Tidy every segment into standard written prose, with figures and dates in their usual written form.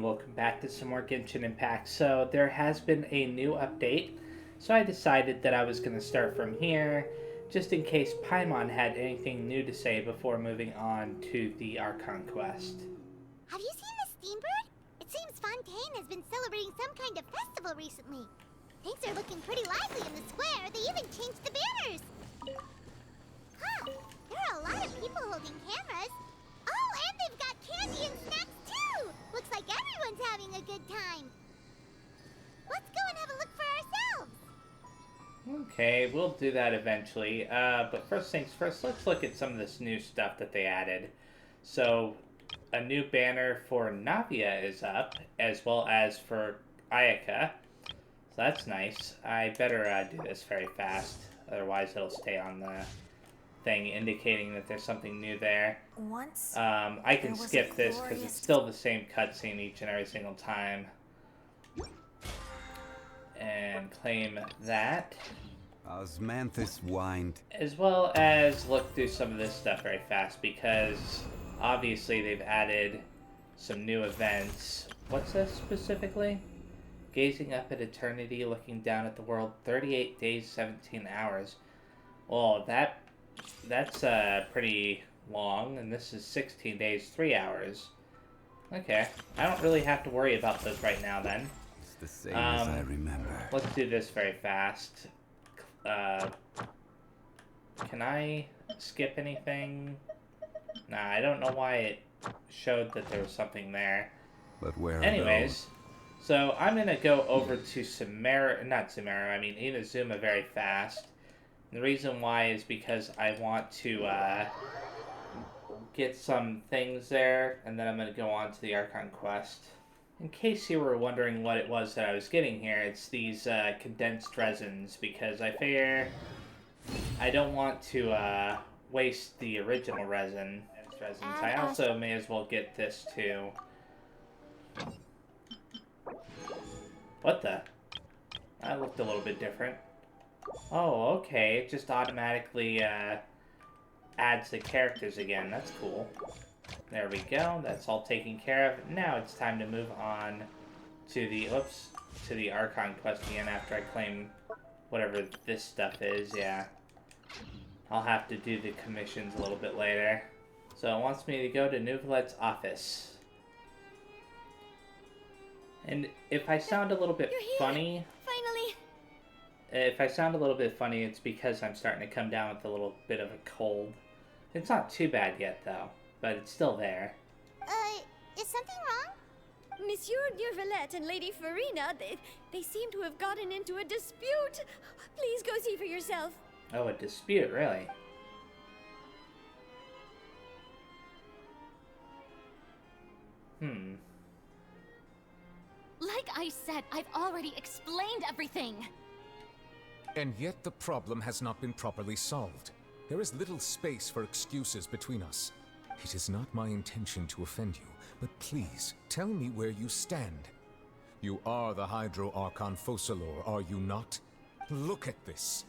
welcome back to some more Genshin Impact. So there has been a new update, so I decided that I was going to start from here, just in case Paimon had anything new to say before moving on to the Archon Quest. Have you seen the Steambird? It seems Fontaine has been celebrating some kind of festival recently. Things are looking pretty lively in the square. They even changed the banners. Huh, there are a lot of people holding cameras. Oh, and they've got candy and snacks too! Looks like everyone's having a good time. Let's go and have a look for ourselves. Okay, we'll do that eventually. But first things first, let's look at some of this new stuff that they added. So, a new banner for Navia is up, as well as for Ayaka. So that's nice. I better do this very fast, otherwise it'll stay on the thing indicating that there's something new there. I can skip this because it's still the same cutscene each and every single time. And claim that. Osmanthus whined. As well as look through some of this stuff very fast because obviously they've added some new events. What's this specifically? Gazing up at eternity, looking down at the world, 38 days, 17 hours. Well, that's pretty long, and this is 16 days, 3 hours. Okay, I don't really have to worry about those right now then. It's the same as I remember. Let's do this very fast. Can I skip anything? Nah, I don't know why it showed that there was something there. But where Anyways, so I'm gonna go over to Inazuma very fast. The reason why is because I want to get some things there, and then I'm going to go on to the Archon Quest. In case you were wondering what it was that I was getting here, it's these condensed resins, because I figure I don't want to waste the original resins. I also may as well get this too. What the? That looked a little bit different. Oh, okay. It just automatically adds the characters again. That's cool. There we go. That's all taken care of. Now it's time to move on to the Archon Quest again after I claim whatever this stuff is. Yeah. I'll have to do the commissions a little bit later. So it wants me to go to Nuvalet's office. And if I sound a little bit funny... Finally! If I sound a little bit funny, it's because I'm starting to come down with a little bit of a cold. It's not too bad yet, though, but it's still there. Is something wrong? Monsieur Neuvillette and Lady Farina, they seem to have gotten into a dispute. Please go see for yourself. Oh, a dispute, really? Like I said, I've already explained everything. And yet the problem has not been properly solved. There is little space for excuses between us. It is not my intention to offend you, but please, tell me where you stand. You are the Hydro Archon Focalor, are you not? Look at this.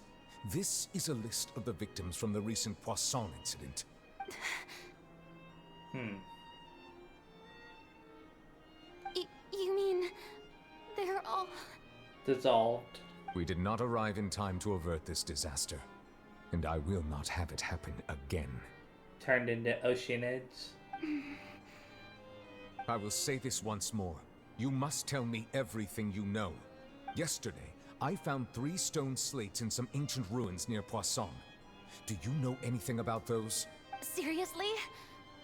This is a list of the victims from the recent Poisson incident. You mean they're all... Dissolved. We did not arrive in time to avert this disaster, and I will not have it happen again. Turned into Oceanids. I will say this once more. You must tell me everything you know. Yesterday, I found 3 stone slates in some ancient ruins near Poisson. Do you know anything about those? Seriously?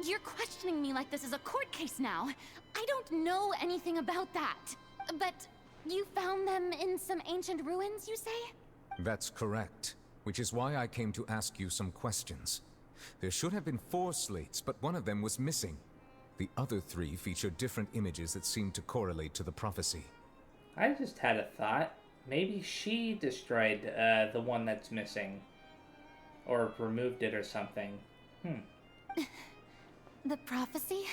You're questioning me like this is a court case now. I don't know anything about that. But you found them in some ancient ruins, you say? That's correct, which is why I came to ask you some questions. There should have been 4 slates, but one of them was missing. The other 3 feature different images that seem to correlate to the prophecy. I just had a thought. Maybe she destroyed the one that's missing. Or removed it or something. The prophecy?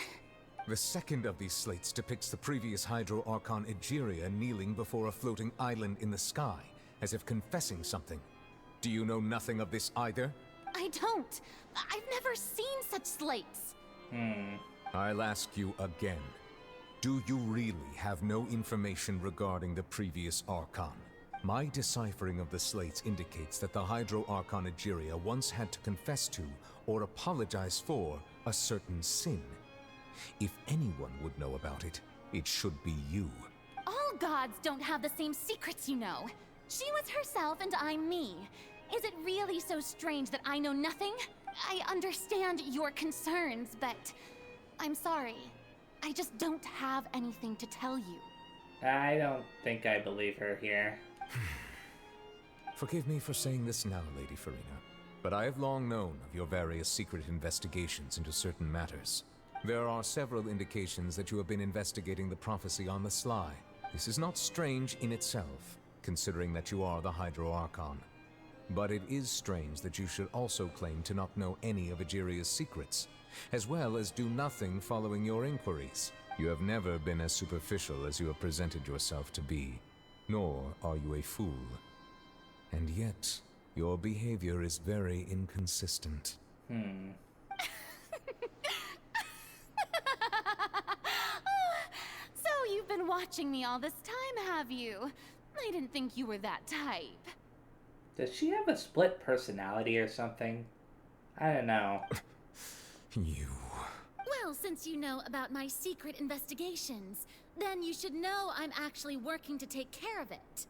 The second of these slates depicts the previous Hydro Archon Egeria kneeling before a floating island in the sky, as if confessing something. Do you know nothing of this either? I don't. I've never seen such slates. I'll ask you again. Do you really have no information regarding the previous Archon? My deciphering of the slates indicates that the Hydro Archon Egeria once had to confess to, or apologize for, a certain sin. If anyone would know about it, it should be you. All gods don't have the same secrets, you know. She was herself and I'm me. Is it really so strange that I know nothing? I understand your concerns, but I'm sorry. I just don't have anything to tell you. I don't think I believe her here. Forgive me for saying this now, Lady Farina, but I have long known of your various secret investigations into certain matters. There are several indications that you have been investigating the prophecy on the sly. This is not strange in itself, considering that you are the Hydro Archon. But it is strange that you should also claim to not know any of Egeria's secrets, as well as do nothing following your inquiries. You have never been as superficial as you have presented yourself to be, nor are you a fool. And yet, your behavior is very inconsistent. So you've been watching me all this time, have you? I didn't think you were that type. Does she have a split personality or something? I don't know. You... Well, since you know about my secret investigations, then you should know I'm actually working to take care of it.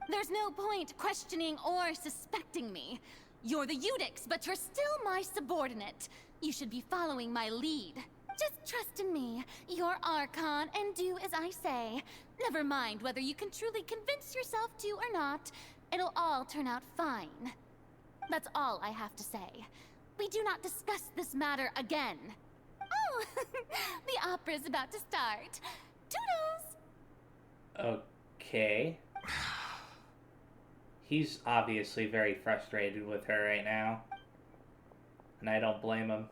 There's no point questioning or suspecting me. You're the Eudix, but you're still my subordinate. You should be following my lead. Just trust in me. You're Archon, and do as I say. Never mind whether you can truly convince yourself to or not. It'll all turn out fine. That's all I have to say. We do not discuss this matter again. Oh, the opera's about to start. Toodles! Okay. He's obviously very frustrated with her right now. And I don't blame him.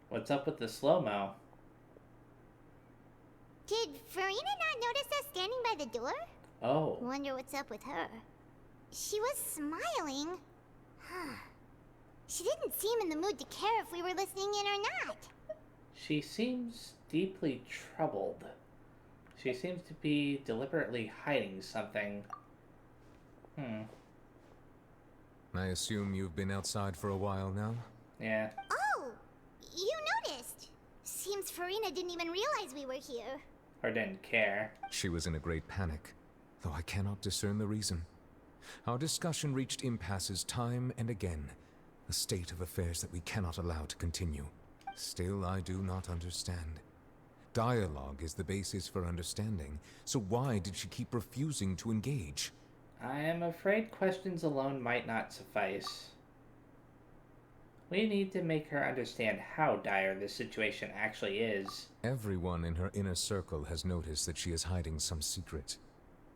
What's up with the slow-mo? Did Farina not notice us standing by the door? Oh. Wonder what's up with her. She was smiling. Huh. She didn't seem in the mood to care if we were listening in or not. She seems deeply troubled. She seems to be deliberately hiding something. I assume you've been outside for a while now? Yeah. Oh, you noticed. Seems Farina didn't even realize we were here. Or didn't care. She was in a great panic, though I cannot discern the reason. Our discussion reached impasses time and again, a state of affairs that we cannot allow to continue. Still, I do not understand. Dialogue is the basis for understanding, so why did she keep refusing to engage? I am afraid questions alone might not suffice. We need to make her understand how dire the situation actually is. Everyone in her inner circle has noticed that she is hiding some secret.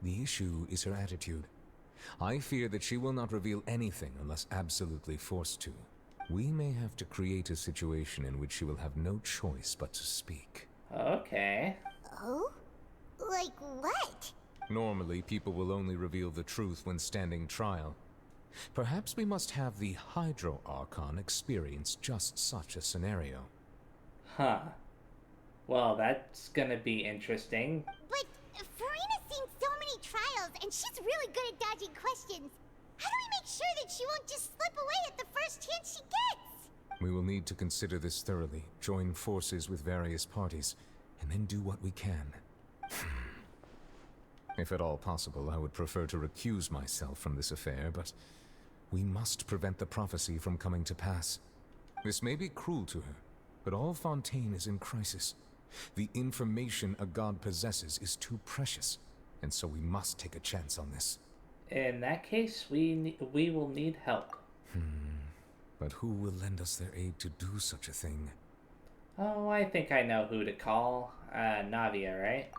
The issue is her attitude. I fear that she will not reveal anything unless absolutely forced to. We may have to create a situation in which she will have no choice but to speak. Okay. Oh? Like what? Normally, people will only reveal the truth when standing trial. Perhaps we must have the Hydro Archon experience just such a scenario. Huh. Well, that's gonna be interesting. But Farina's seen so many trials, and she's really good at dodging questions. How do we make sure that she won't just slip away at the first chance she gets? We will need to consider this thoroughly, join forces with various parties, and then do what we can. If at all possible, I would prefer to recuse myself from this affair, but we must prevent the prophecy from coming to pass. This may be cruel to her, but all Fontaine is in crisis. The information a god possesses is too precious, and so we must take a chance on this. In that case, we will need help. But who will lend us their aid to do such a thing? Oh, I think I know who to call. Navia, right?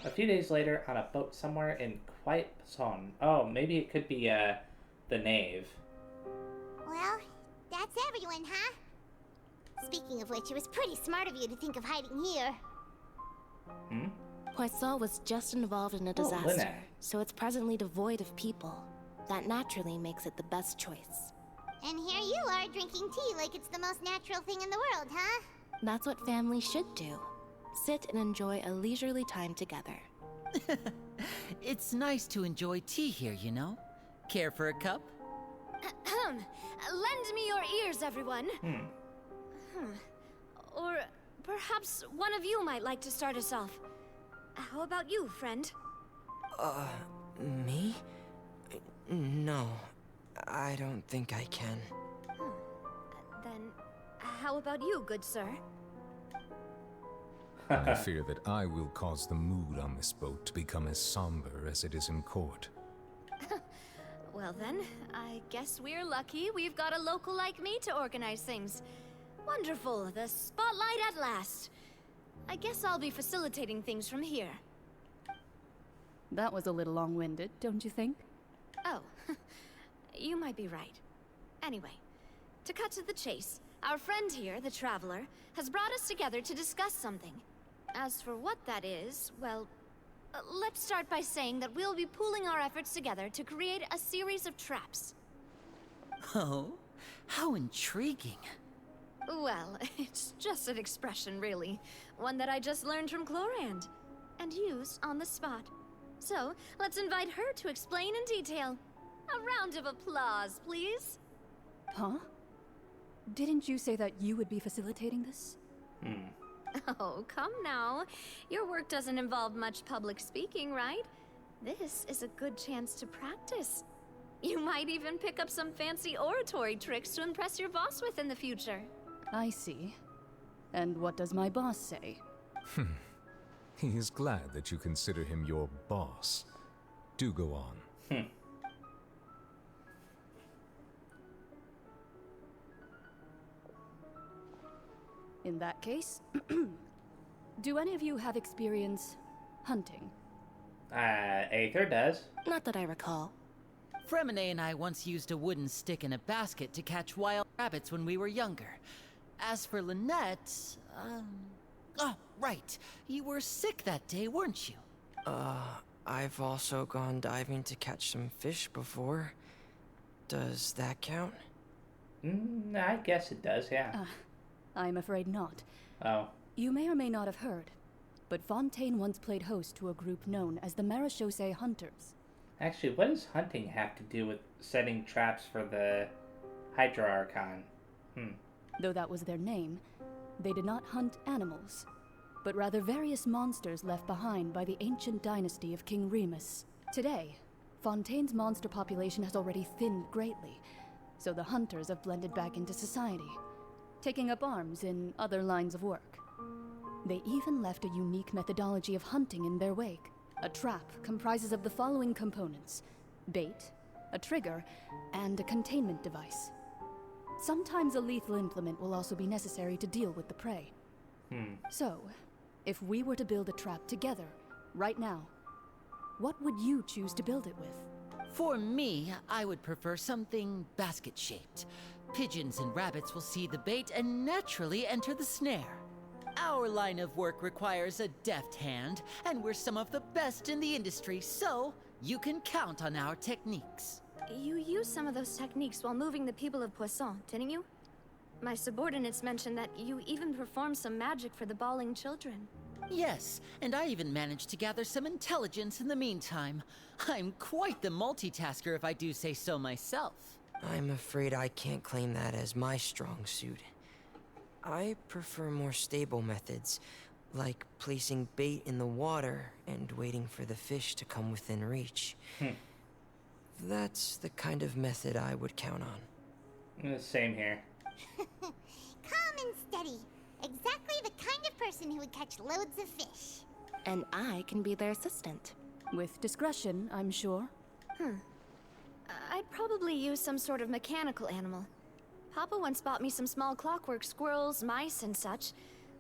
A few days later, on a boat somewhere in quiet Pison. Oh, maybe it could be, the Knave. Well, that's everyone, huh? Speaking of which, it was pretty smart of you to think of hiding here. Poisson was just involved in a disaster, Lynette. so it's presently devoid of people. That naturally makes it the best choice. And here you are drinking tea like it's the most natural thing in the world, huh? That's what families should do. Sit and enjoy a leisurely time together. It's nice to enjoy tea here, you know? Care for a cup? Lend me your ears, everyone. Or perhaps one of you might like to start us off. How about you, friend? Me? No, I don't think I can. Then, how about you, good sir? I fear that I will cause the mood on this boat to become as somber as it is in court. Well then, I guess we're lucky we've got a local like me to organize things. Wonderful, the spotlight at last. I guess I'll be facilitating things from here. That was a little long-winded, don't you think? Oh, you might be right. Anyway, to cut to the chase, our friend here, the Traveler, has brought us together to discuss something. As for what that is, well, let's start by saying that we'll be pooling our efforts together to create a series of traps. Oh, how intriguing. Well, it's just an expression, really. One that I just learned from Chlorand, and used on the spot. So, let's invite her to explain in detail. A round of applause, please. Huh? Didn't you say that you would be facilitating this? Oh, come now. Your work doesn't involve much public speaking, right? This is a good chance to practice. You might even pick up some fancy oratory tricks to impress your boss with in the future. I see. And what does my boss say? He is glad that you consider him your boss. Do go on. In that case, do any of you have experience hunting? Aether does. Not that I recall. Fremine and I once used a wooden stick in a basket to catch wild rabbits when we were younger. As for Lynette, oh, right. You were sick that day, weren't you? I've also gone diving to catch some fish before. Does that count? I guess it does, yeah. I'm afraid not. Oh. You may or may not have heard, but Fontaine once played host to a group known as the Marechaussee Hunters. Actually, what does hunting have to do with setting traps for the Hydra Archon? Though that was their name, they did not hunt animals, but rather various monsters left behind by the ancient dynasty of King Remus. Today, Fontaine's monster population has already thinned greatly, so the hunters have blended back into society, taking up arms in other lines of work. They even left a unique methodology of hunting in their wake. A trap comprises of the following components: bait, a trigger, and a containment device. Sometimes a lethal implement will also be necessary to deal with the prey. So, if we were to build a trap together, right now, what would you choose to build it with? For me, I would prefer something basket-shaped. Pigeons and rabbits will see the bait and naturally enter the snare. Our line of work requires a deft hand, and we're some of the best in the industry, so you can count on our techniques. You used some of those techniques while moving the people of Poisson, didn't you? My subordinates mentioned that you even performed some magic for the bawling children. Yes, and I even managed to gather some intelligence in the meantime. I'm quite the multitasker if I do say so myself. I'm afraid I can't claim that as my strong suit. I prefer more stable methods, like placing bait in the water and waiting for the fish to come within reach. That's the kind of method I would count on. Same here. Calm and steady. Exactly the kind of person who would catch loads of fish. And I can be their assistant. With discretion, I'm sure. I'd probably use some sort of mechanical animal. Papa once bought me some small clockwork squirrels, mice, and such.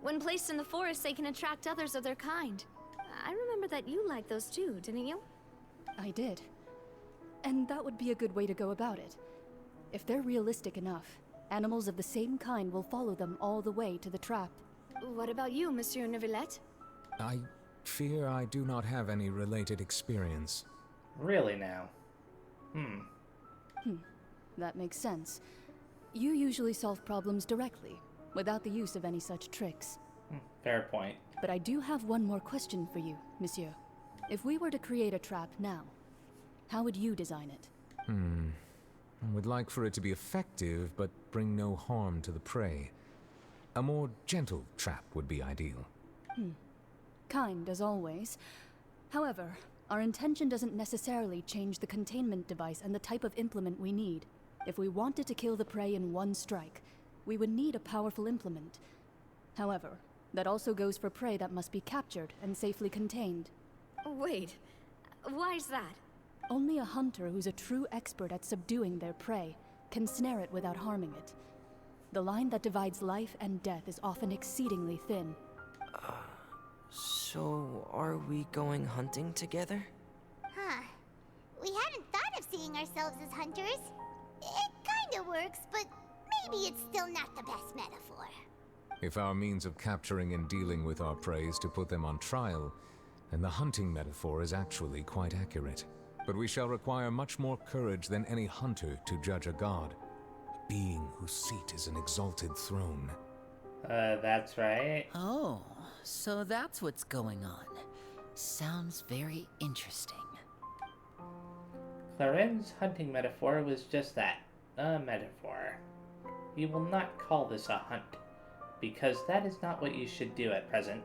When placed in the forest, they can attract others of their kind. I remember that you liked those too, didn't you? I did. And that would be a good way to go about it. If they're realistic enough, animals of the same kind will follow them all the way to the trap. What about you, Monsieur Neuvillette? I fear I do not have any related experience. Really now? That makes sense. You usually solve problems directly, without the use of any such tricks. Fair point. But I do have one more question for you, monsieur. If we were to create a trap now, how would you design it? I would like for it to be effective, but bring no harm to the prey. A more gentle trap would be ideal. Kind, as always. However, our intention doesn't necessarily change the containment device and the type of implement we need. If we wanted to kill the prey in one strike, we would need a powerful implement. However, that also goes for prey that must be captured and safely contained. Wait, why's that? Only a hunter who's a true expert at subduing their prey can snare it without harming it. The line that divides life and death is often exceedingly thin. So are we going hunting together? Huh. We hadn't thought of seeing ourselves as hunters. It kinda works, but maybe it's still not the best metaphor. If our means of capturing and dealing with our prey is to put them on trial, then the hunting metaphor is actually quite accurate. But we shall require much more courage than any hunter to judge a god, a being whose seat is an exalted throne. That's right. Oh, so that's what's going on. Sounds very interesting. Claren's hunting metaphor was just that, a metaphor. You will not call this a hunt, because that is not what you should do at present,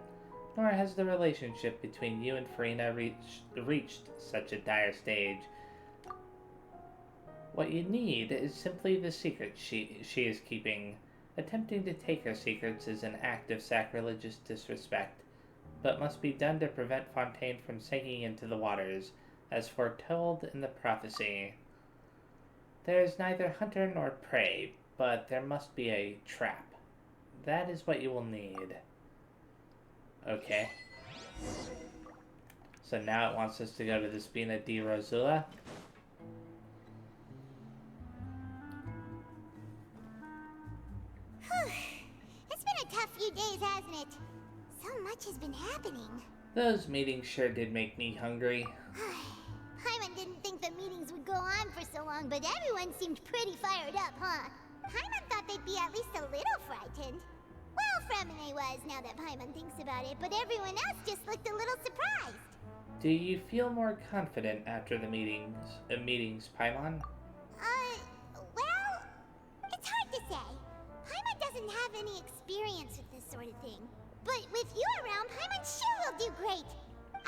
nor has the relationship between you and Farina reached such a dire stage. What you need is simply the secret she is keeping. Attempting to take her secrets is an act of sacrilegious disrespect, but must be done to prevent Fontaine from sinking into the waters, as foretold in the prophecy. There is neither hunter nor prey, but there must be a trap. That is what you will need. Okay. So now it wants us to go to the Spina di Rosula. It's been a tough few days, hasn't it? So much has been happening. Those meetings sure did make me hungry. Paimon didn't think the meetings would go on for so long, but everyone seemed pretty fired up, huh? Paimon thought they'd be at least a little frightened. Well, Fremine was, now that Paimon thinks about it, but everyone else just looked a little surprised. Do you feel more confident after the meetings, Paimon? Well, it's hard to say. Paimon doesn't have any experience with this sort of thing. But with you around, Paimon sure will do great.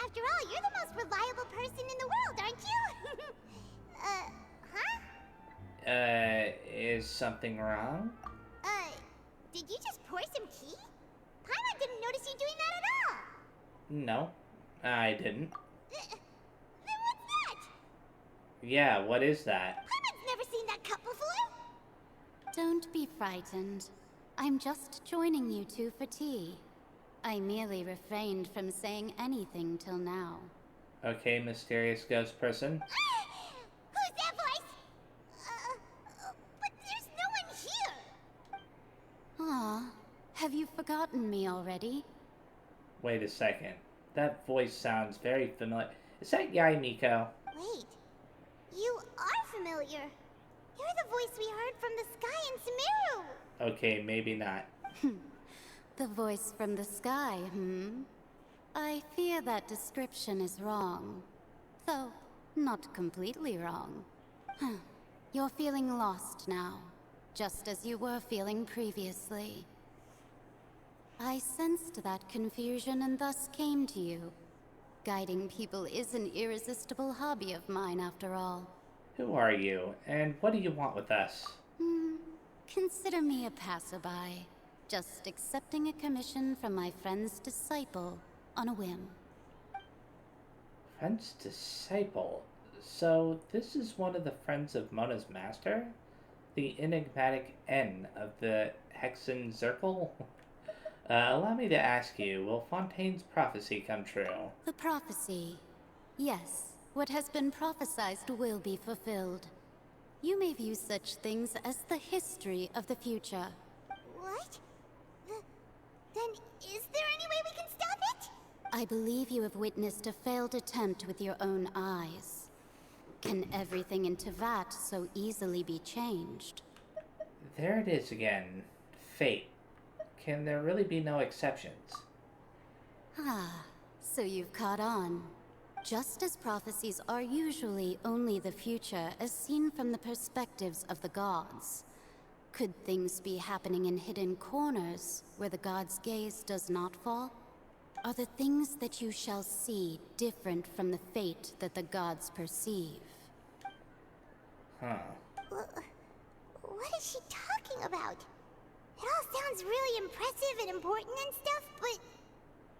After all, you're the most reliable person in the world, aren't you? Huh? Is something wrong? Did you just pour some tea? Paimon didn't notice you doing that at all. No, I didn't. Then what's that? Yeah, what is that? Paimon's never seen that cup before. Don't be frightened. I'm just joining you two for tea. I merely refrained from saying anything till now. Okay, mysterious ghost person. Who's that voice? But there's no one here. Aw, have you forgotten me already? Wait a second. That voice sounds very familiar. Is that Yai Miko? Wait, you are familiar. You're the voice we heard from the sky in Sumeru. Okay, maybe not. The voice from the sky, I fear that description is wrong. Though, not completely wrong. You're feeling lost now, just as you were feeling previously. I sensed that confusion and thus came to you. Guiding people is an irresistible hobby of mine, after all. Who are you, and what do you want with us? Consider me a passerby, just accepting a commission from my friend's disciple on a whim. Friend's disciple? So, this is one of the friends of Mona's master? The enigmatic N of the Hexen Circle? Allow me to ask you, will Fontaine's prophecy come true? The prophecy. Yes, what has been prophesized will be fulfilled. You may view such things as the history of the future. What? Then is there any way we can stop it? I believe you have witnessed a failed attempt with your own eyes. Can everything in Tevat so easily be changed? there it is again. Fate. Can there really be no exceptions? Ah, so you've caught on. Just as prophecies are usually only the future as seen from the perspectives of the gods, could things be happening in hidden corners where the gods' gaze does not fall? Are the things that you shall see different from the fate that the gods perceive? Huh. What is she talking about? It all sounds really impressive and important and stuff, but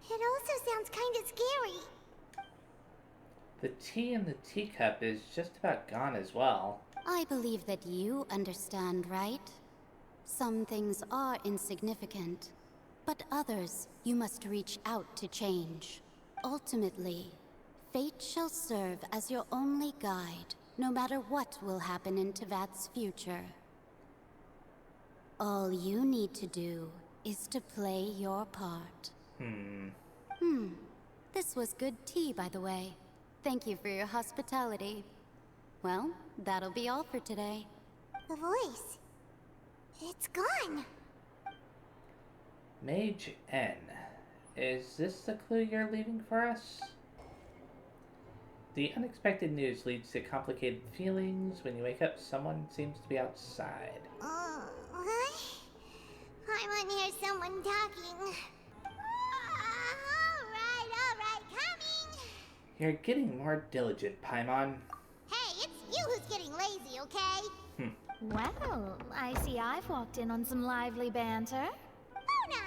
it also sounds kind of scary. The tea in the teacup is just about gone as well. I believe that you understand, right? Some things are insignificant, but others you must reach out to change. Ultimately, fate shall serve as your only guide, no matter what will happen in Tevat's future. All you need to do is to play your part. This was good tea, by the way. Thank you for your hospitality. Well, that'll be all for today. The voice. It's gone. Mage N. Is this the clue you're leaving for us? The unexpected news leads to complicated feelings. When you wake up, someone seems to be outside. What? I want to hear someone talking. Alright, coming. You're getting more diligent, Paimon. Hey, it's you who's getting lazy, okay? Well, I see I've walked in on some lively banter. Mona!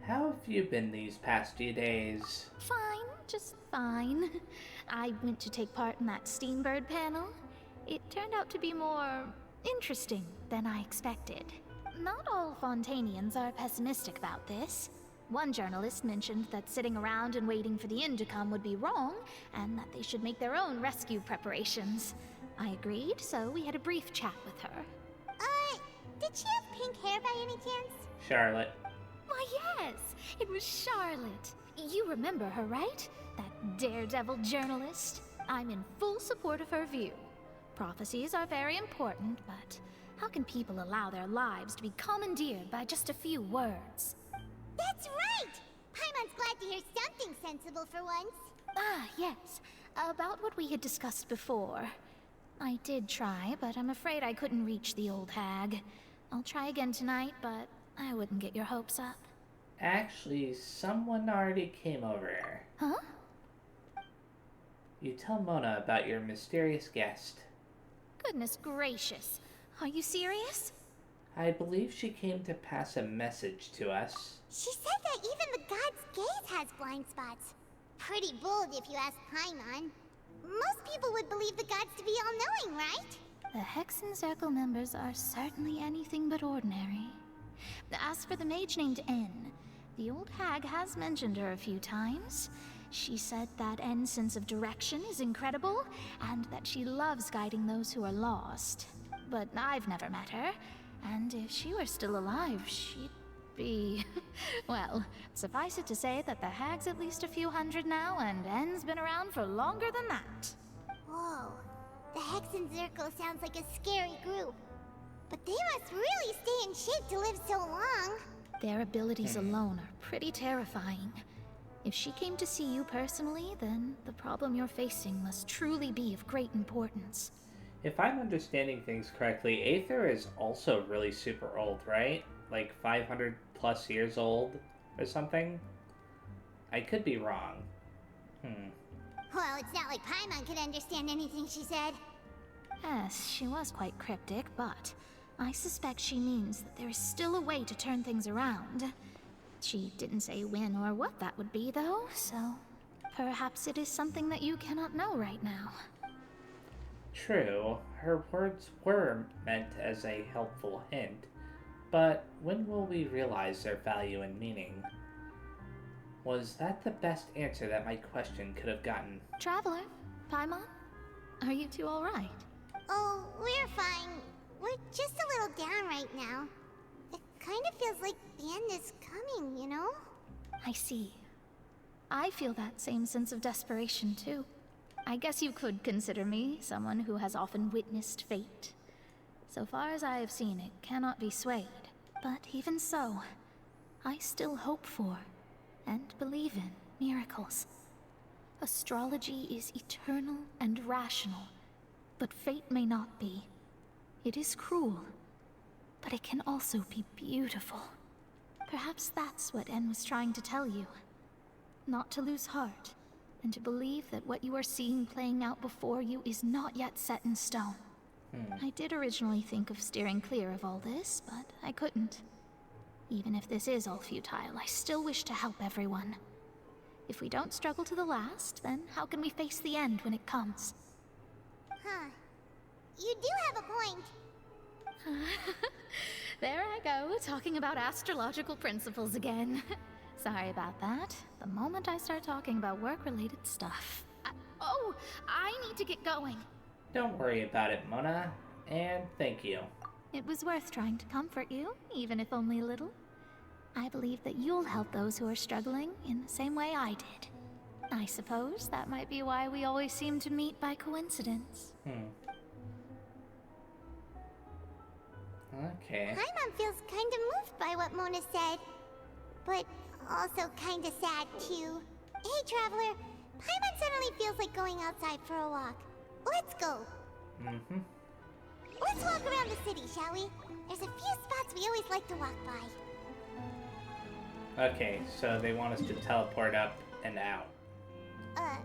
How have you been these past few days? Fine, just fine. I went to take part in that Steambird panel. It turned out to be more interesting than I expected. Not all Fontanians are pessimistic about this. One journalist mentioned that sitting around and waiting for the end to come would be wrong, and that they should make their own rescue preparations. I agreed, so we had a brief chat with her. Did she have pink hair by any chance? Charlotte. Why, yes, it was Charlotte. You remember her, right? That daredevil journalist? I'm in full support of her view. Prophecies are very important, but how can people allow their lives to be commandeered by just a few words? That's right! Paimon's glad to hear something sensible for once. Ah, yes. About what we had discussed before. I did try, but I'm afraid I couldn't reach the old hag. I'll try again tonight, but I wouldn't get your hopes up. Actually, someone already came over. Huh? You tell Mona about your mysterious guest. Goodness gracious. Are you serious? I believe she came to pass a message to us. She said that even the god's gaze has blind spots. Pretty bold if you ask Paimon. Most people would believe the gods to be all-knowing, right? The Hexen Circle members are certainly anything but ordinary. As for the mage named N, the old hag has mentioned her a few times. She said that N's sense of direction is incredible, and that she loves guiding those who are lost. But I've never met her, and if she were still alive, she'd be... well, suffice it to say that the hag's at least a few hundred now, and N's been around for longer than that. Whoa. The Hexen Circle sounds like a scary group. But they must really stay in shape to live so long. Their abilities alone are pretty terrifying. If she came to see you personally, then the problem you're facing must truly be of great importance. If I'm understanding things correctly, Aether is also really super old, right? Like 500 plus years old or something? I could be wrong. Well, it's not like Paimon could understand anything she said. Yes, she was quite cryptic, but I suspect she means that there is still a way to turn things around. She didn't say when or what that would be, though, so perhaps it is something that you cannot know right now. True, her words were meant as a helpful hint, but when will we realize their value and meaning? Was that the best answer that my question could have gotten? Traveler, Paimon, are you two all right? Oh, we're fine. We're just a little down right now. It kind of feels like the end is coming, you know? I see. I feel that same sense of desperation, too. I guess you could consider me someone who has often witnessed fate. So far as I have seen, it cannot be swayed. But even so, I still hope for, and believe in, miracles. Astrology is eternal and rational, but fate may not be. It is cruel, but it can also be beautiful. Perhaps that's what En was trying to tell you. Not to lose heart, and to believe that what you are seeing playing out before you is not yet set in stone. I did originally think of steering clear of all this, but I couldn't. Even if this is all futile, I still wish to help everyone. If we don't struggle to the last, then how can we face the end when it comes? Huh. You do have a point. There I go, talking about astrological principles again. Sorry about that. The moment I start talking about work-related stuff. Oh, I need to get going. Don't worry about it, Mona. And thank you. It was worth trying to comfort you, even if only a little. I believe that you'll help those who are struggling in the same way I did. I suppose that might be why we always seem to meet by coincidence. Okay. Paimon feels kind of moved by what Mona said, but also kind of sad too. Hey, Traveler, Paimon suddenly feels like going outside for a walk. Let's go. Let's walk around the city, shall we? There's a few spots we always like to walk by. Okay, so they want us to teleport up and out. Huh?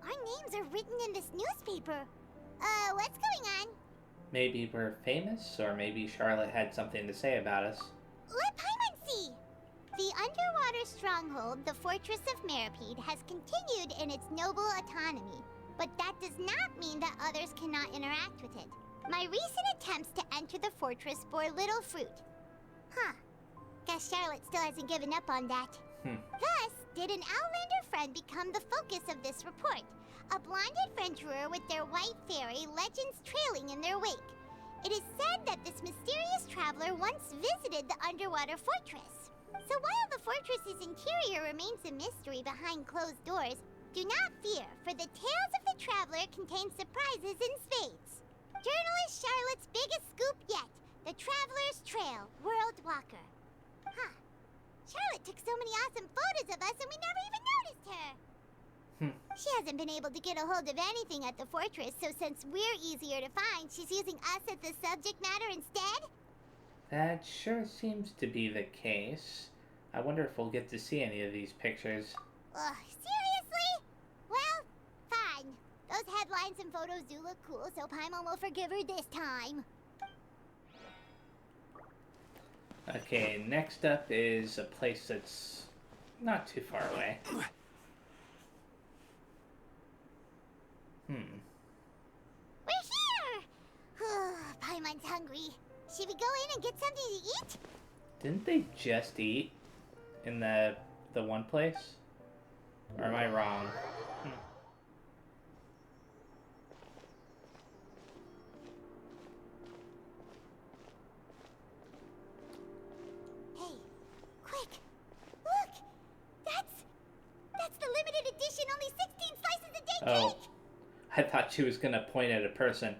Our names are written in this newspaper. What's going on? Maybe we're famous, or maybe Charlotte had something to say about us. Let Paimon see! The underwater stronghold, the Fortress of Meripede, has continued in its noble autonomy, but that does not mean that others cannot interact with it. My recent attempts to enter the fortress bore little fruit. Huh. Guess Charlotte still hasn't given up on that. Thus, did an Outlander friend become the focus of this report? A blonde adventurer with their white fairy, legends trailing in their wake. It is said that this mysterious traveler once visited the underwater fortress. So while the fortress's interior remains a mystery behind closed doors, do not fear, for the tales of the traveler contain surprises in spades. Journalist Charlotte's biggest scoop yet, the Traveler's Trail, World Walker. Huh. Charlotte took so many awesome photos of us and we never even noticed her. She hasn't been able to get a hold of anything at the fortress, so since we're easier to find, she's using us as the subject matter instead? That sure seems to be the case. I wonder if we'll get to see any of these pictures. Ugh, seriously? Well, fine. Those headlines and photos do look cool, so Paimon will forgive her this time. Okay, next up is a place that's not too far away. We're here! Paimon's hungry. Should we go in and get something to eat? Didn't they just eat in the one place? Or am I wrong? Hey, quick! Look! That's the limited edition, only 16 slices a day Oh, cake! I thought she was gonna point at a person.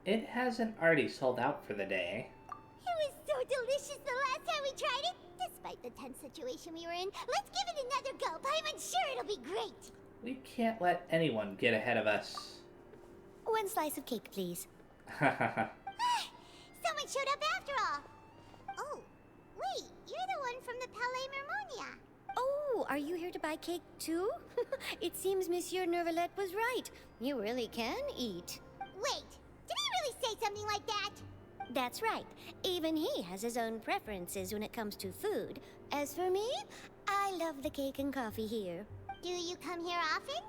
It hasn't already sold out for the day. It was so delicious the last time we tried it. Despite the tense situation we were in, let's give it another go. Paimon's sure it'll be great. We can't let anyone get ahead of us. One slice of cake, please. Hahaha. Someone showed up after all. Oh, wait, you're the one from the Palais Mermonia. Oh, are you here to buy cake too? It seems Monsieur Nervalette was right. You really can eat. Wait, did he really say something like that? That's right. Even he has his own preferences when it comes to food. As for me, I love the cake and coffee here. Do you come here often?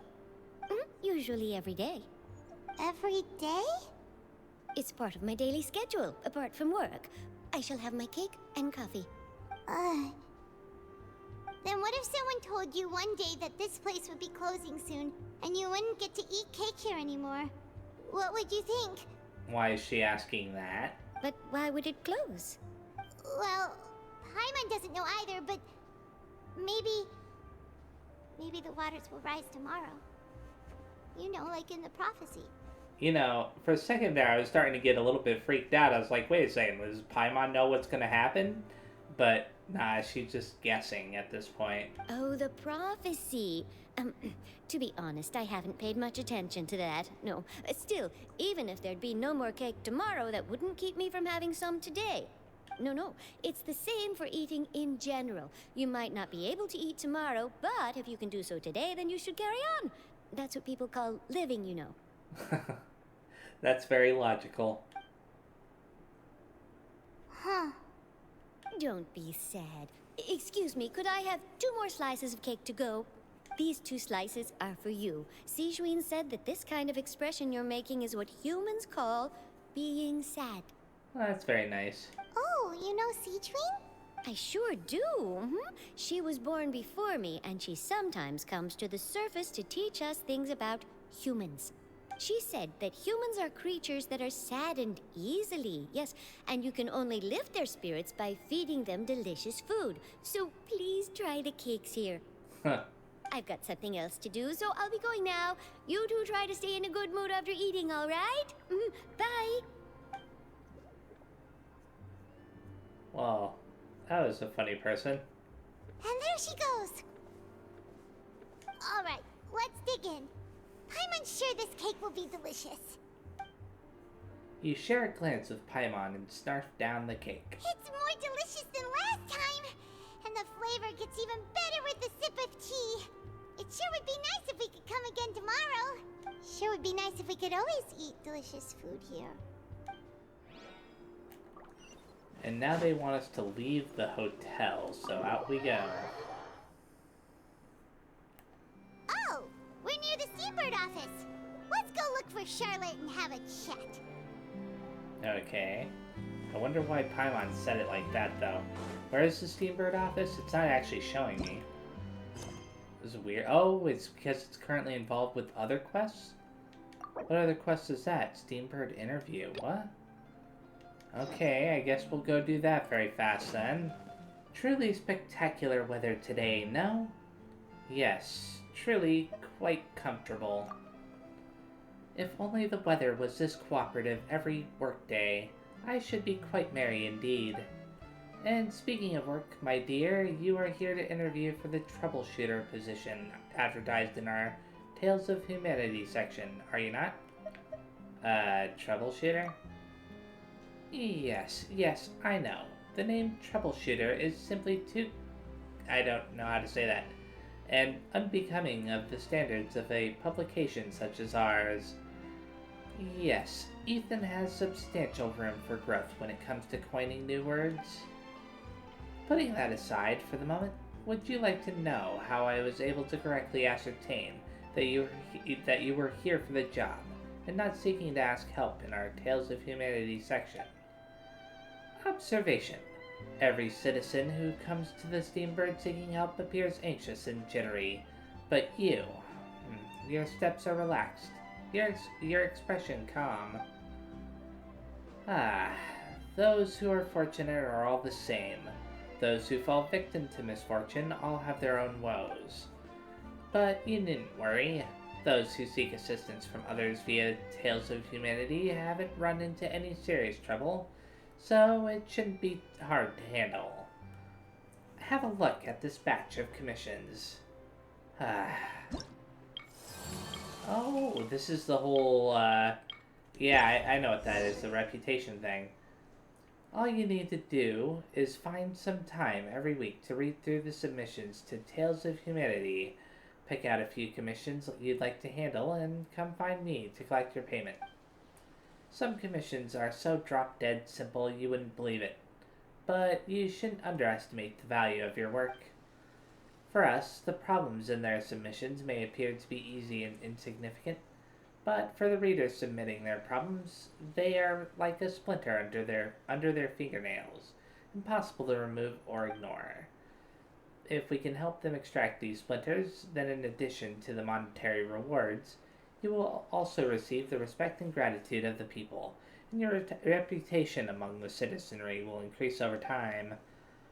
Usually every day. Every day? It's part of my daily schedule, apart from work. I shall have my cake and coffee. Then what if someone told you one day that this place would be closing soon, and you wouldn't get to eat cake here anymore? What would you think? Why is she asking that? But why would it close? Well, Paimon doesn't know either, but maybe the waters will rise tomorrow. You know, like in the prophecy. You know, for a second there, I was starting to get a little bit freaked out. I was like, wait a second, does Paimon know what's going to happen? But, nah, she's just guessing at this point. Oh, the prophecy. To be honest, I haven't paid much attention to that. No, still, even if there'd be no more cake tomorrow, that wouldn't keep me from having some today. No, it's the same for eating in general. You might not be able to eat tomorrow, but if you can do so today, then you should carry on. That's what people call living, you know. That's very logical. Huh. Don't be sad. Excuse me, could I have 2 more slices of cake to go? These 2 slices are for you. Sijuin said that this kind of expression you're making is what humans call being sad. Well, that's very nice. Oh, you know Sijuin? I sure do. She was born before me, and she sometimes comes to the surface to teach us things about humans. She said that humans are creatures that are saddened easily, yes, and you can only lift their spirits by feeding them delicious food. So please try the cakes here. Huh. I've got something else to do, so I'll be going now. You two try to stay in a good mood after eating, all right? Bye. Well, that was a funny person. And there she goes. All right, let's dig in. I'm unsure this cake will be delicious. You share a glance with Paimon and snarf down the cake. It's more delicious than last time. And the flavor gets even better with a sip of tea. It sure would be nice if we could come again tomorrow. Sure would be nice if we could always eat delicious food here. And now they want us to leave the hotel, so out we go. Oh, we're near the Steambird office. Let's go look for Charlotte and have a chat. Okay. I wonder why Paimon said it like that, though. Where is the Steambird office? It's not actually showing me. This is weird. Oh, it's because it's currently involved with other quests? What other quest is that? Steambird interview. What? Okay, I guess we'll go do that very fast then. Truly spectacular weather today, no? Yes, truly quite comfortable. If only the weather was this cooperative every workday, I should be quite merry indeed. And speaking of work, my dear, you are here to interview for the troubleshooter position advertised in our Tales of Humanity section, are you not? Troubleshooter? Yes, I know. The name troubleshooter is simply too... I don't know how to say that. And unbecoming of the standards of a publication such as ours. Yes, Ethan has substantial room for growth when it comes to coining new words. Putting that aside for the moment, would you like to know how I was able to correctly ascertain that you were here for the job, and not seeking to ask help in our Tales of Humanity section? Observation. Every citizen who comes to the Steambird seeking help appears anxious and jittery, but you, your steps are relaxed, your expression calm. Ah, those who are fortunate are all the same. Those who fall victim to misfortune all have their own woes. But you needn't worry. Those who seek assistance from others via Tales of Humanity haven't run into any serious trouble, so it shouldn't be hard to handle. Have a look at this batch of commissions. Oh, this is the whole, yeah, I know what that is, the reputation thing. All you need to do is find some time every week to read through the submissions to Tales of Humanity, pick out a few commissions you'd like to handle, and come find me to collect your payment. Some commissions are so drop-dead simple you wouldn't believe it, but you shouldn't underestimate the value of your work. For us, the problems in their submissions may appear to be easy and insignificant, but for the readers submitting their problems, they are like a splinter under their fingernails, impossible to remove or ignore. If we can help them extract these splinters, then in addition to the monetary rewards, you will also receive the respect and gratitude of the people, and your reputation among the citizenry will increase over time.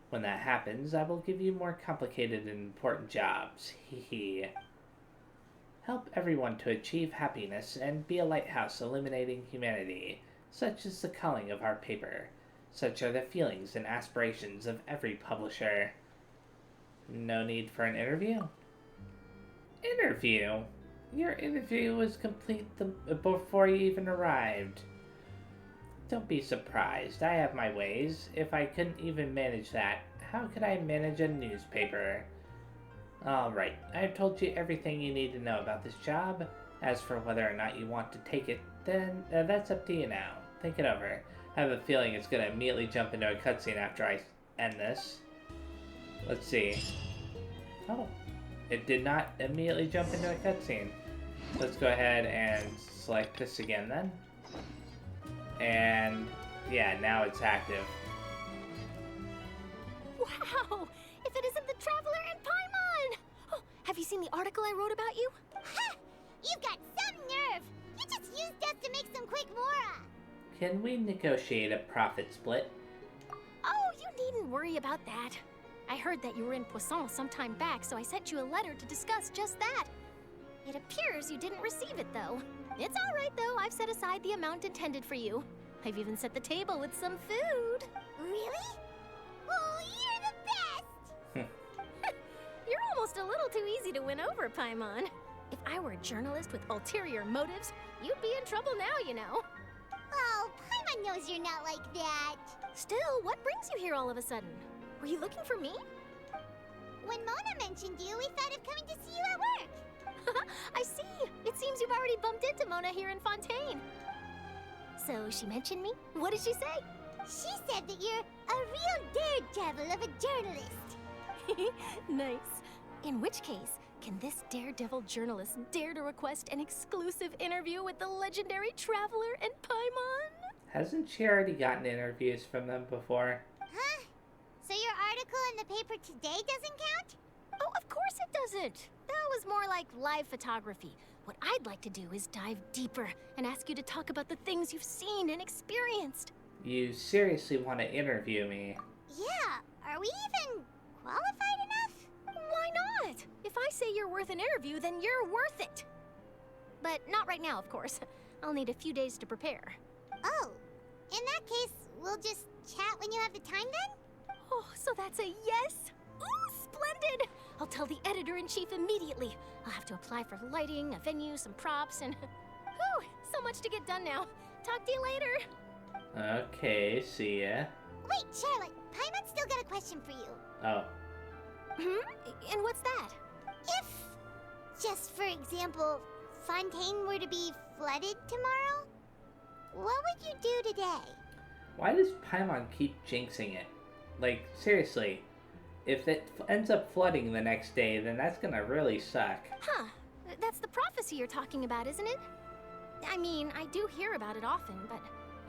When that happens, I will give you more complicated and important jobs. Hee hee. Help everyone to achieve happiness and be a lighthouse illuminating humanity. Such is the calling of our paper. Such are the feelings and aspirations of every publisher. No need for an interview? Interview? Your interview was complete before you even arrived. Don't be surprised. I have my ways. If I couldn't even manage that, how could I manage a newspaper? Alright, I've told you everything you need to know about this job. As for whether or not you want to take it, then that's up to you now. Think it over. I have a feeling it's going to immediately jump into a cutscene after I end this. Let's see. Oh, it did not immediately jump into a cutscene. Let's go ahead and select this again then. And yeah, now it's active. Wow! If it isn't the Traveler and Paimon! Oh, have you seen the article I wrote about you? Ha! You've got some nerve! You just used us to make some quick mora! Can we negotiate a profit split? Oh, you needn't worry about that. I heard that you were in Poisson some time back, so I sent you a letter to discuss just that. It appears you didn't receive it, though. It's all right, though. I've set aside the amount intended for you. I've even set the table with some food. Really? Oh, you're the best! You're almost a little too easy to win over, Paimon. If I were a journalist with ulterior motives, you'd be in trouble now, you know. Oh, Paimon knows you're not like that. Still, what brings you here all of a sudden? Were you looking for me? When Mona mentioned you, we thought of coming to see you at work. I see. It seems you've already bumped into Mona here in Fontaine. So she mentioned me? What did she say? She said that you're a real daredevil of a journalist. Nice. In which case, can this daredevil journalist dare to request an exclusive interview with the legendary Traveler and Paimon? Hasn't she already gotten interviews from them before? Huh? So your article in the paper today doesn't count? Oh, of course it doesn't. That was more like live photography. What I'd like to do is dive deeper and ask you to talk about the things you've seen and experienced. You seriously want to interview me? Yeah, are we even qualified enough? Why not? If I say you're worth an interview, then you're worth it. But not right now, of course. I'll need a few days to prepare. Oh, in that case, we'll just chat when you have the time then? Oh, so that's a yes? Ooh, splendid! I'll tell the editor-in-chief immediately. I'll have to apply for lighting, a venue, some props, and... Whew, so much to get done now. Talk to you later. Okay, see ya. Wait, Charlotte, Paimon's still got a question for you. Oh. And what's that? If, just for example, Fontaine were to be flooded tomorrow, what would you do today? Why does Paimon keep jinxing it? Like, seriously, if it ends up flooding the next day, then that's gonna really suck. Huh. That's the prophecy you're talking about, isn't it? I mean, I do hear about it often, but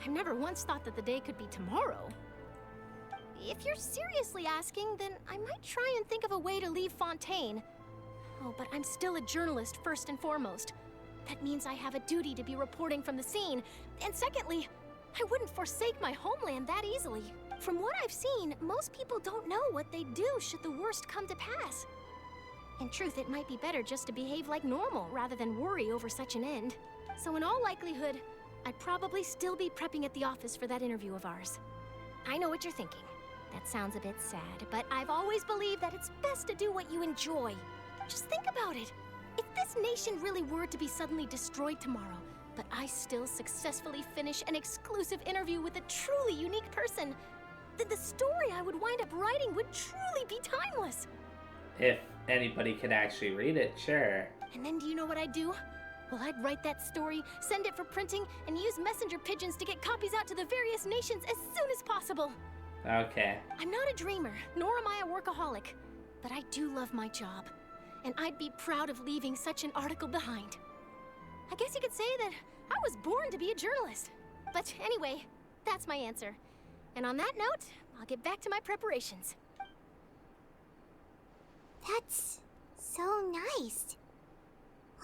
I've never once thought that the day could be tomorrow. If you're seriously asking, then I might try and think of a way to leave Fontaine. Oh, but I'm still a journalist first and foremost. That means I have a duty to be reporting from the scene. And secondly, I wouldn't forsake my homeland that easily. From what I've seen, most people don't know what they'd do should the worst come to pass. In truth, it might be better just to behave like normal rather than worry over such an end. So in all likelihood, I'd probably still be prepping at the office for that interview of ours. I know what you're thinking. That sounds a bit sad, but I've always believed that it's best to do what you enjoy. Just think about it. If this nation really were to be suddenly destroyed tomorrow, but I still successfully finish an exclusive interview with a truly unique person, then the story I would wind up writing would truly be timeless. If anybody could actually read it, sure. And then do you know what I'd do? Well, I'd write that story, send it for printing, and use messenger pigeons to get copies out to the various nations as soon as possible. Okay. I'm not a dreamer, nor am I a workaholic, but I do love my job, and I'd be proud of leaving such an article behind. I guess you could say that I was born to be a journalist. But anyway, that's my answer. And on that note, I'll get back to my preparations. That's so nice.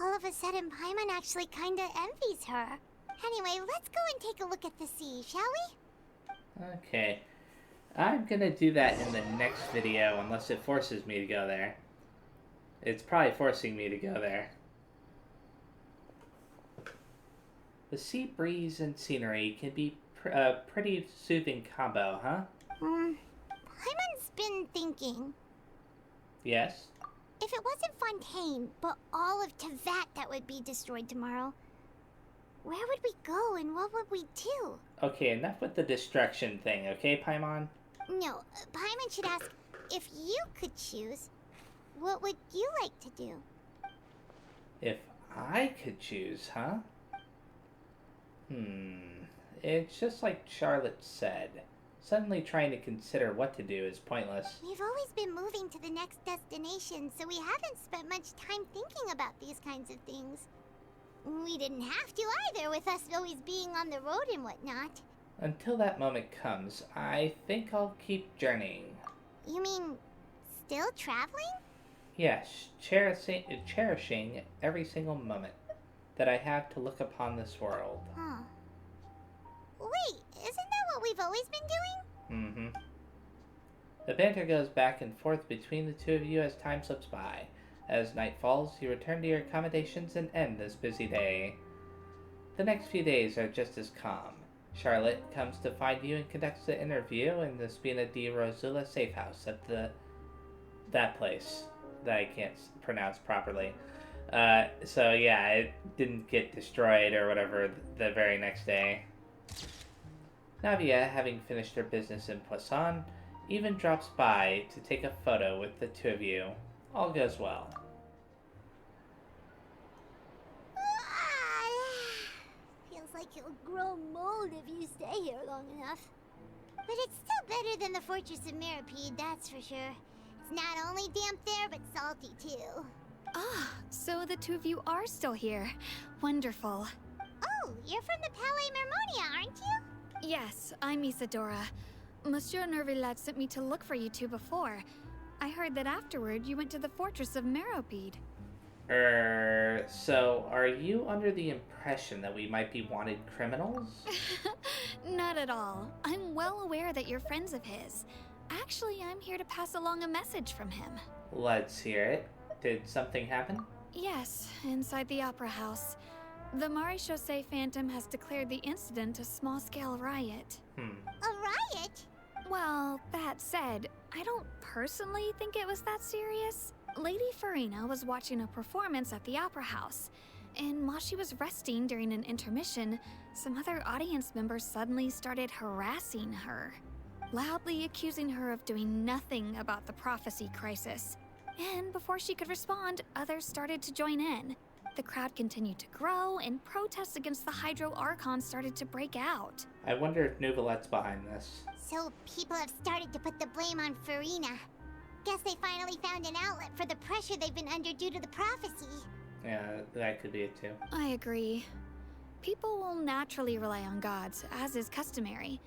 All of a sudden, Paimon actually kinda envies her. Anyway, let's go and take a look at the sea, shall we? Okay. I'm gonna do that in the next video, unless it forces me to go there. It's probably forcing me to go there. The sea breeze and scenery can be a pretty soothing combo, huh? Paimon's been thinking. Yes? If it wasn't Fontaine, but all of Tevat that would be destroyed tomorrow, where would we go and what would we do? Okay, enough with the destruction thing, okay, Paimon? No, Paimon should ask, if you could choose, what would you like to do? If I could choose, huh? It's just like Charlotte said. Suddenly trying to consider what to do is pointless. We've always been moving to the next destination, so we haven't spent much time thinking about these kinds of things. We didn't have to either, with us always being on the road and whatnot. Until that moment comes, I think I'll keep journeying. You mean, still traveling? Yes, cherishing every single moment that I have to look upon this world. Huh. Wait, isn't that what we've always been doing? The banter goes back and forth between the two of you as time slips by. As night falls, you return to your accommodations and end this busy day. The next few days are just as calm. Charlotte comes to find you and conducts the interview in the Spina di Rosula safe house at that place that I can't pronounce properly. So yeah, it didn't get destroyed or whatever the very next day. Navia, having finished her business in Poisson, even drops by to take a photo with the two of you. All goes well. Feels like you'll grow mold if you stay here long enough. But it's still better than the Fortress of Mirapede, that's for sure. It's not only damp there, but salty too. Ah, so the two of you are still here. Wonderful. Oh, you're from the Palais Mermonia, aren't you? Yes, I'm Isadora. Monsieur Nervillet sent me to look for you two before. I heard that afterward you went to the Fortress of Meropide. So are you under the impression that we might be wanted criminals? Not at all. I'm well aware that you're friends of his. Actually, I'm here to pass along a message from him. Let's hear it. Did something happen? Yes, inside the Opera House. The Maréchaussée Phantom has declared the incident a small-scale riot. A riot? Well, that said, I don't personally think it was that serious. Lady Farina was watching a performance at the Opera House, and while she was resting during an intermission, some other audience members suddenly started harassing her, loudly accusing her of doing nothing about the prophecy crisis. And before she could respond, others started to join in. The crowd continued to grow, and protests against the Hydro Archon started to break out. I wonder if Nouvelette's behind this. So people have started to put the blame on Farina. Guess they finally found an outlet for the pressure they've been under due to the prophecy. Yeah, that could be it too. I agree. People will naturally rely on gods, as is customary.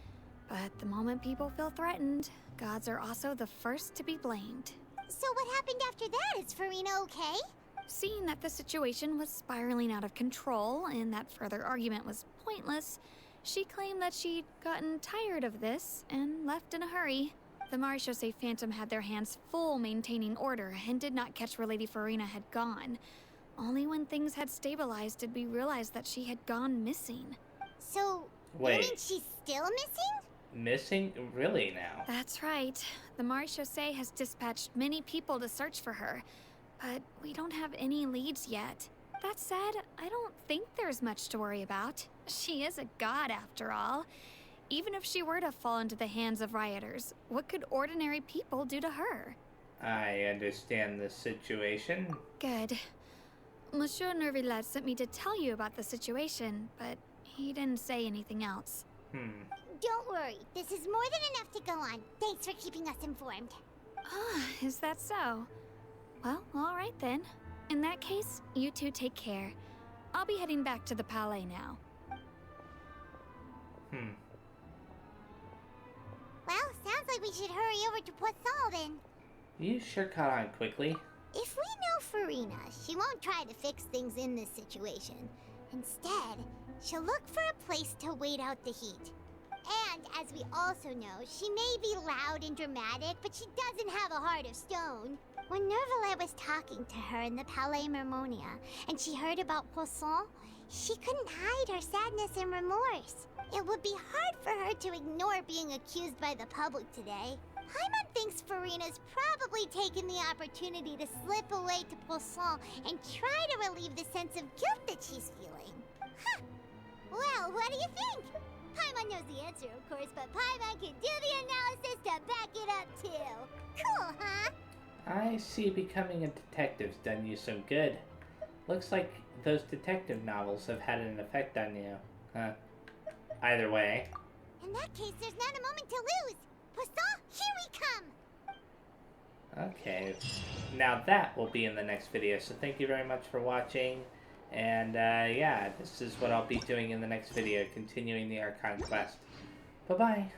But the moment people feel threatened, gods are also the first to be blamed. So what happened after that? Is Farina okay? Seeing that the situation was spiraling out of control and that further argument was pointless, she claimed that she'd gotten tired of this and left in a hurry. The Maréchaussée Phantom had their hands full maintaining order and did not catch where Lady Farina had gone. Only when things had stabilized did we realize that she had gone missing. So, wait, you mean she's still missing? Missing? Really now? That's right. The Maréchaussée has dispatched many people to search for her, but we don't have any leads yet. That said, I don't think there's much to worry about. She is a god after all. Even if she were to fall into the hands of rioters, what could ordinary people do to her? I understand the situation. Good. Monsieur Nervillet sent me to tell you about the situation, but he didn't say anything else. Don't worry. This is more than enough to go on. Thanks for keeping us informed. Ah, is that so? Well, all right then. In that case, you two take care. I'll be heading back to the Palais now. Well, sounds like we should hurry over to Poisson then. You sure caught on quickly. If we know Farina, she won't try to fix things in this situation. Instead, she'll look for a place to wait out the heat. And, as we also know, she may be loud and dramatic, but she doesn't have a heart of stone. When Nervillet was talking to her in the Palais Mermonia, and she heard about Poisson, She couldn't hide her sadness and remorse. It would be hard for her to ignore being accused by the public today. Paimon thinks Furina's probably taken the opportunity to slip away to Poisson and try to relieve the sense of guilt that she's feeling. Huh. Well, what do you think? Paimon knows the answer, of course, but Paimon can do the analysis to back it up, too. Cool, huh? I see becoming a detective's done you some good. Looks like those detective novels have had an effect on you. Huh. Either way. In that case, there's not a moment to lose. Poisson, here we come! Okay. Now that will be in the next video, so thank you very much for watching. And yeah, this is what I'll be doing in the next video, continuing the Archon Quest. Bye-bye.